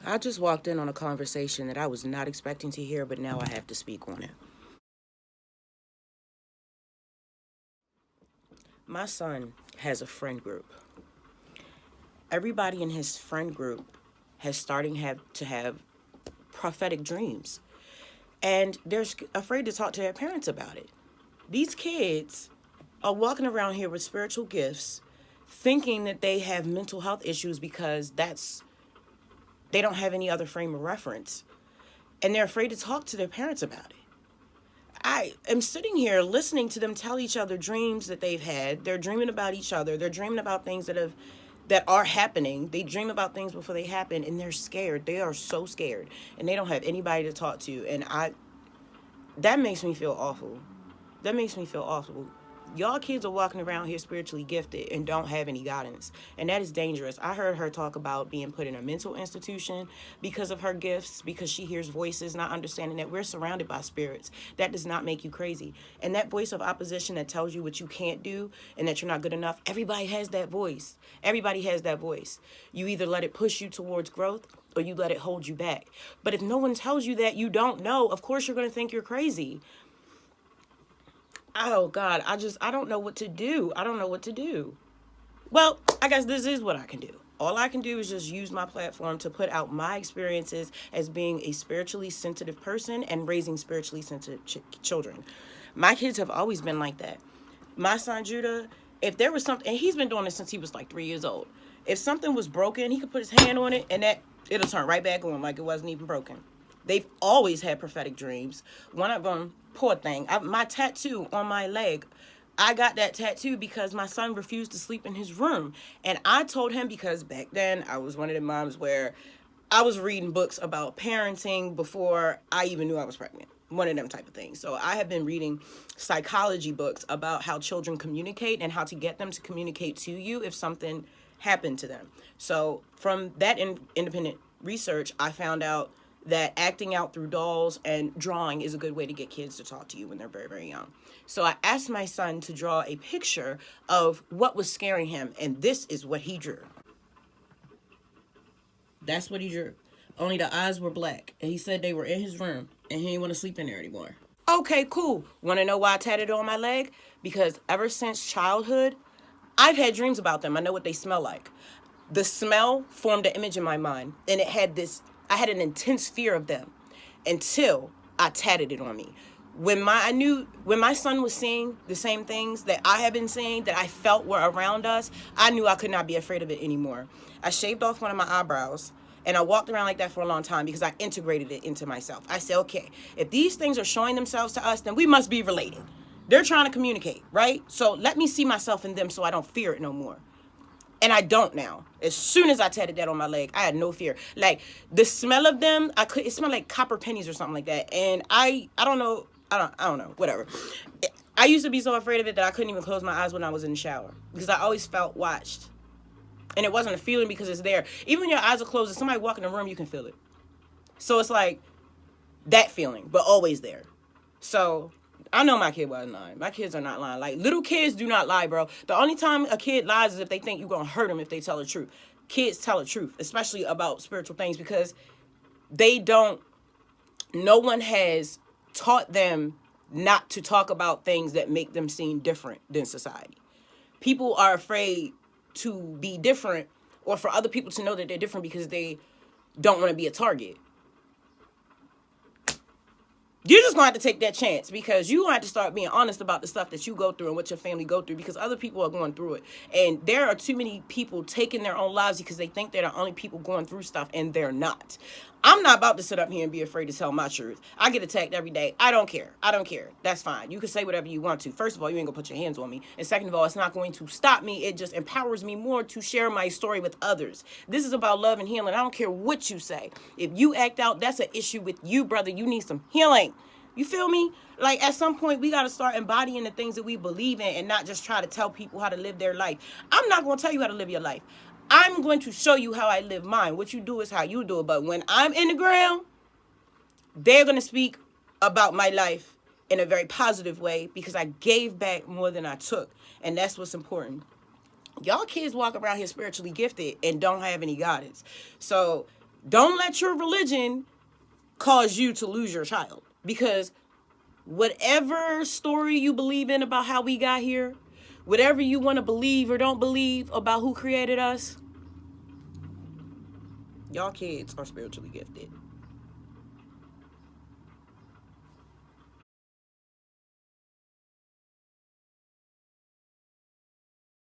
I just walked in on a conversation that I was not expecting to hear, but now I have to speak on it. My son has a friend group. Everybody in his friend group has starting have to have prophetic dreams, and they're afraid to talk to their parents about it. These kids are walking around here with spiritual gifts, thinking that they have mental health issues because they don't have any other frame of reference, and they're afraid to talk to their parents about it. I am sitting here listening to them tell each other dreams that they've had. They're dreaming about each other. They're dreaming about things that are happening. They dream about things before they happen, and they're scared. They are so scared, and they don't have anybody to talk to. And I that makes me feel awful. That makes me feel awful. Y'all kids are walking around here spiritually gifted and don't have any guidance. And that is dangerous. I heard her talk about being put in a mental institution because of her gifts, because she hears voices, not understanding that we're surrounded by spirits. That does not make you crazy. And that voice of opposition that tells you what you can't do and that you're not good enough, everybody has that voice. Everybody has that voice. You either let it push you towards growth or you let it hold you back. But if no one tells you that, you don't know, of course you're going to think you're crazy. Oh God, I don't know what to do. I don't know what to do. Well, I guess this is what I can do. All I can do is just use my platform to put out my experiences as being a spiritually sensitive person and raising spiritually sensitive children. My kids have always been like that. My son Judah, if there was something, and he's been doing this since he was like 3 years old. If something was broken, he could put his hand on it and that it'll turn right back on like it wasn't even broken. They've always had prophetic dreams. One of them, poor thing, my tattoo on my leg, I got that tattoo because my son refused to sleep in his room. And I told him, because back then I was one of the moms where I was reading books about parenting before I even knew I was pregnant. One of them type of things. So I have been reading psychology books about how children communicate and how to get them to communicate to you if something happened to them. So from that independent research, I found out that acting out through dolls and drawing is a good way to get kids to talk to you when they're very, very young. So I asked my son to draw a picture of what was scaring him, and this is what he drew. That's what he drew. Only the eyes were black, and he said they were in his room, and he didn't want to sleep in there anymore. Okay, cool. Want to know why I tatted it on my leg? Because ever since childhood, I've had dreams about them. I know what they smell like. The smell formed an image in my mind, and I had an intense fear of them until I tatted it on me. When my son was seeing the same things that I had been seeing, that I felt were around us, I knew I could not be afraid of it anymore. I shaved off one of my eyebrows, and I walked around like that for a long time because I integrated it into myself. I said, okay, if these things are showing themselves to us, then we must be related. They're trying to communicate, right? So let me see myself in them so I don't fear it no more. And I don't now. As soon as I tatted that on my leg, I had no fear. Like the smell of them, it smelled like copper pennies or something like that. And I don't know, I don't know, whatever. I used to be so afraid of it that I couldn't even close my eyes when I was in the shower because I always felt watched. And it wasn't a feeling because it's there. Even when your eyes are closed, if somebody walk in the room, you can feel it. So it's like that feeling, but always there. So I know my kid wasn't lying. My kids are not lying. Like, little kids do not lie, bro. The only time a kid lies is if they think you're going to hurt them if they tell the truth. Kids tell the truth, especially about spiritual things, because they don't, no one has taught them not to talk about things that make them seem different than society. People are afraid to be different or for other people to know that they're different because they don't want to be a target. You're just going to have to take that chance because you have to start being honest about the stuff that you go through and what your family go through because other people are going through it. And there are too many people taking their own lives because they think they're the only people going through stuff and they're not. I'm not about to sit up here and be afraid to tell my truth. I get attacked every day. I don't care. I don't care. That's fine. You can say whatever you want to. First of all, you ain't gonna put your hands on me. And second of all, it's not going to stop me. It just empowers me more to share my story with others. This is about love and healing. I don't care what you say. If you act out, that's an issue with you, brother. You need some healing. You feel me? Like, at some point, we got to start embodying the things that we believe in and not just try to tell people how to live their life. I'm not going to tell you how to live your life. I'm going to show you how I live mine. What you do is how you do it. But when I'm in the ground, they're going to speak about my life in a very positive way because I gave back more than I took. And that's what's important. Y'all kids walk around here spiritually gifted and don't have any guidance. So Don't let your religion cause you to lose your child. Because whatever story you believe in about how we got here, whatever you want to believe or don't believe about who created us, y'all kids are spiritually gifted.